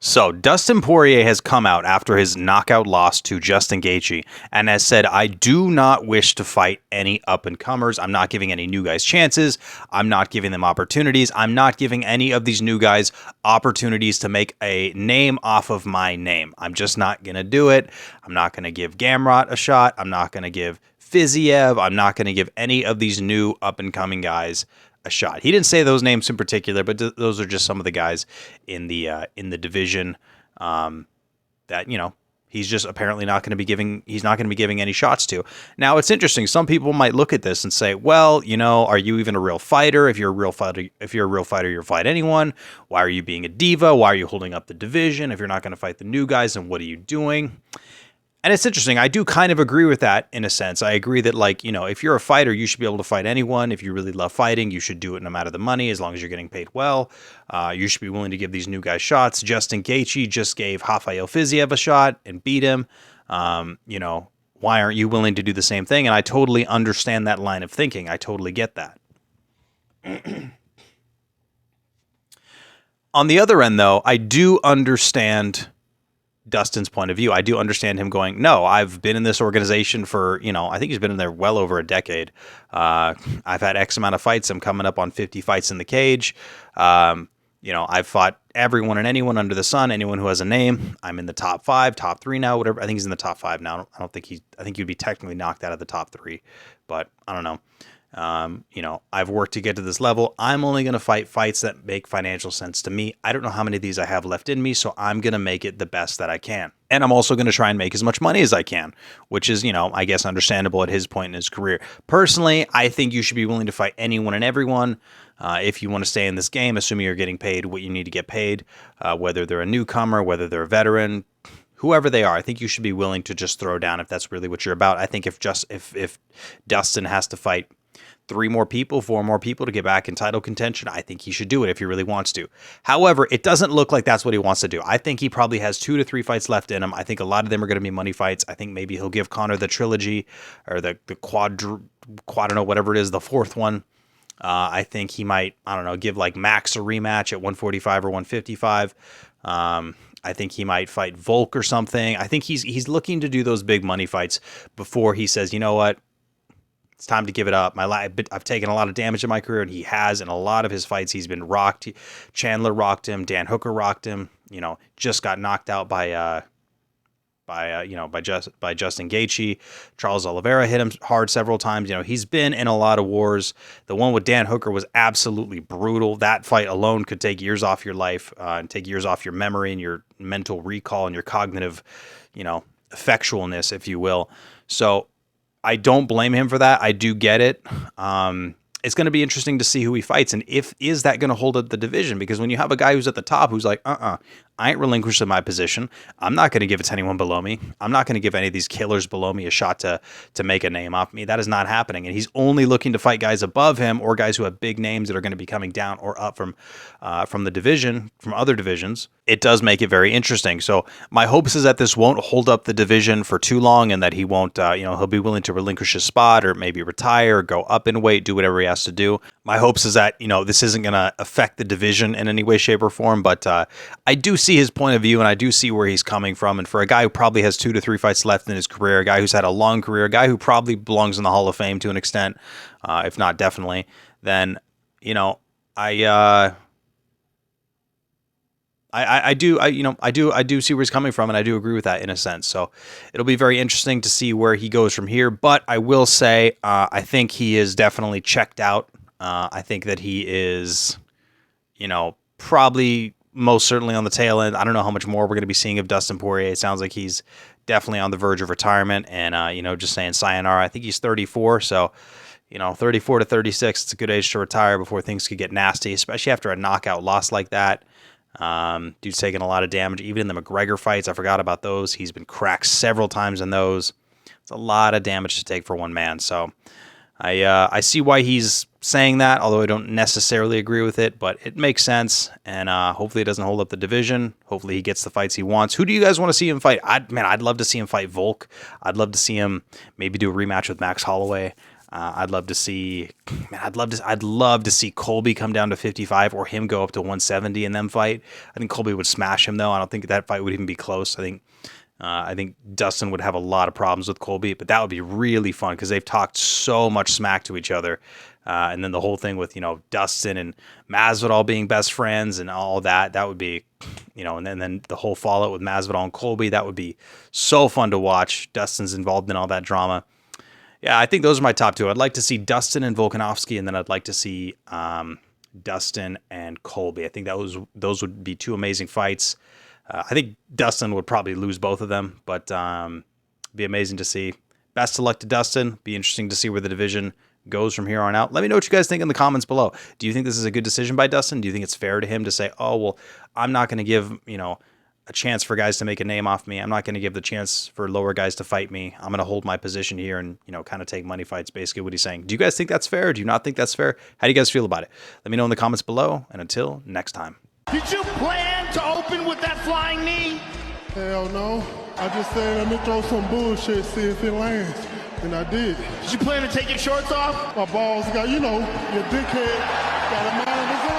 So Dustin Poirier has come out after his knockout loss to Justin Gaethje and has said, I do not wish to fight any up-and-comers. I'm not giving any new guys chances. I'm not giving them opportunities. I'm not giving any of these new guys opportunities to make a name off of my name. I'm just not going to do it. I'm not going to give Gamrot a shot. I'm not going to give Fiziev. I'm not going to give any of these new up-and-coming guys a shot. He didn't say those names in particular, but those are just some of the guys in the division that he's just apparently not going to be giving. He's not going to be giving any shots to. Now it's interesting. Some people might look at this and say, "Well, are you even a real fighter? If you're a real fighter, you'll fight anyone. Why are you being a diva? Why are you holding up the division? If you're not going to fight the new guys, then what are you doing?" And it's interesting. I do kind of agree with that in a sense. I agree that, if you're a fighter, you should be able to fight anyone. If you really love fighting, you should do it no matter the money, as long as you're getting paid well. You should be willing to give these new guys shots. Justin Gaethje just gave Rafael Fiziev a shot and beat him. Why aren't you willing to do the same thing? And I totally understand that line of thinking. I totally get that. On the other end, though, I do understand Dustin's point of view. I do understand him going, no, I've been in this organization for, I think he's been in there well over a decade. I've had X amount of fights. I'm coming up on 50 fights in the cage. I've fought everyone and anyone under the sun, anyone who has a name. I'm in the top 5, top 3 now, whatever. I think he's in the top 5 now. I think he'd be technically knocked out of the top 3, but I don't know. I've worked to get to this level. I'm only going to fight fights that make financial sense to me. I don't know how many of these I have left in me, so I'm going to make it the best that I can. And I'm also going to try and make as much money as I can, which is, I guess understandable at his point in his career. Personally, I think you should be willing to fight anyone and everyone. If you want to stay in this game, assuming you're getting paid what you need to get paid, whether they're a newcomer, whether they're a veteran, whoever they are, I think you should be willing to just throw down if that's really what you're about. I think if Dustin has to fight 4 more people to get back in title contention, I think he should do it if he really wants to. However, it doesn't look like that's what he wants to do. I think he probably has 2 to 3 fights left in him. I think a lot of them are going to be money fights. I think maybe he'll give Conor the trilogy or the quad, I don't know, whatever it is, the 4th one. I think he might, give like Max a rematch at 145 or 155. I think he might fight Volk or something. I think he's looking to do those big money fights before he says, you know what? It's time to give it up. I've taken a lot of damage in my career, and he has. In a lot of his fights, he's been rocked. Chandler rocked him. Dan Hooker rocked him. Just got knocked out by Justin Gaethje. Charles Oliveira hit him hard several times. He's been in a lot of wars. The one with Dan Hooker was absolutely brutal. That fight alone could take years off your life and take years off your memory and your mental recall and your cognitive, effectualness, if you will. So I don't blame him for that. I do get it. It's going to be interesting to see who he fights, and is that going to hold up the division? Because when you have a guy who's at the top who's like, I ain't relinquishing my position. I'm not going to give it to anyone below me. I'm not going to give any of these killers below me a shot to make a name off me. That is not happening. And he's only looking to fight guys above him or guys who have big names that are going to be coming down or up from the division, from other divisions. It does make it very interesting. So my hopes is that this won't hold up the division for too long, and that he won't, he'll be willing to relinquish his spot or maybe retire, or go up in weight, do whatever he has to do. My hopes is that, this isn't going to affect the division in any way, shape, or form. But I do see his point of view, and I do see where he's coming from. And for a guy who probably has 2 to 3 fights left in his career, a guy who's had a long career, a guy who probably belongs in the Hall of Fame to an extent, if not definitely, then, I do see where he's coming from, and I do agree with that in a sense. So it'll be very interesting to see where he goes from here. But I will say, I think he is definitely checked out. I think that he is, probably most certainly on the tail end. I don't know how much more we're going to be seeing of Dustin Poirier. It sounds like he's definitely on the verge of retirement, and just saying sayonara. I think he's 34, so 34 to 36, it's a good age to retire before things could get nasty, especially after a knockout loss like that. Dude's taken a lot of damage, even in the McGregor fights. I forgot about those. He's been cracked several times in those. It's a lot of damage to take for one man. So I see why he's saying that, although I don't necessarily agree with it, but it makes sense. And hopefully it doesn't hold up the division. Hopefully he gets the fights he wants. Who do you guys want to see him fight? I'd love to see him fight Volk. I'd love to see him maybe do a rematch with Max Holloway. I'd love to see, man, I'd love to see Colby come down to 55 or him go up to 170 in them fight. I think Colby would smash him though. I don't think that fight would even be close. I think Dustin would have a lot of problems with Colby, but that would be really fun because they've talked so much smack to each other. And then the whole thing with, Dustin and Masvidal being best friends and all that would be, and then the whole fallout with Masvidal and Colby, that would be so fun to watch. Dustin's involved in all that drama. Yeah, I think those are my top two. I'd like to see Dustin and Volkanovski, and then I'd like to see Dustin and Colby. I think those would be two amazing fights. I think Dustin would probably lose both of them, but be amazing to see. Best of luck to Dustin. Be interesting to see where the division goes from here on out. Let me know what you guys think in the comments below. Do you think this is a good decision by Dustin? Do you think it's fair to him to say, oh, well, I'm not going to give, a chance for guys to make a name off me. I'm not going to give the chance for lower guys to fight me. I'm going to hold my position here and, kind of take money fights, basically what he's saying. Do you guys think that's fair? Do you not think that's fair? How do you guys feel about it? Let me know in the comments below, and until next time. Did you plan to open with that flying knee? Hell no. I just said, let me throw some bullshit, see if it lands. And I did. Did you plan to take your shorts off? My balls got, your dickhead got a mind of his own.